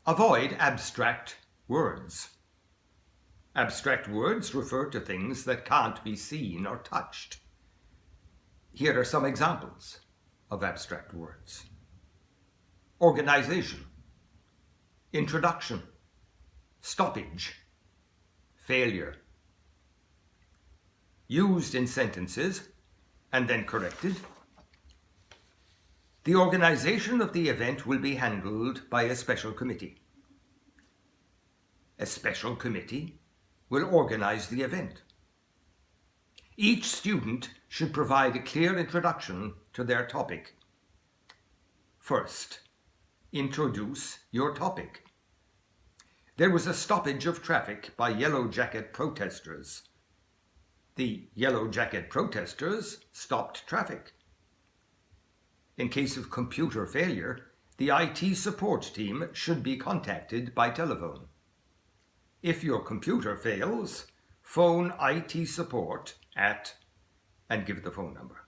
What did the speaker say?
Avoid abstract words. Abstract words refer to things that can't be seen or touched. Here are some examples of abstract words. Organization, introduction, stoppage, failure. Used in sentences and then corrected. The organization of the event will be handled by a special committee. A special committee will organize the event. Each student should provide a clear introduction to their topic. First, introduce your topic. There was a stoppage of traffic by Yellow Jacket protesters. The Yellow Jacket protesters stopped traffic. In case of computer failure, the IT support team should be contacted by telephone. If your computer fails, phone IT support at, and give the phone number.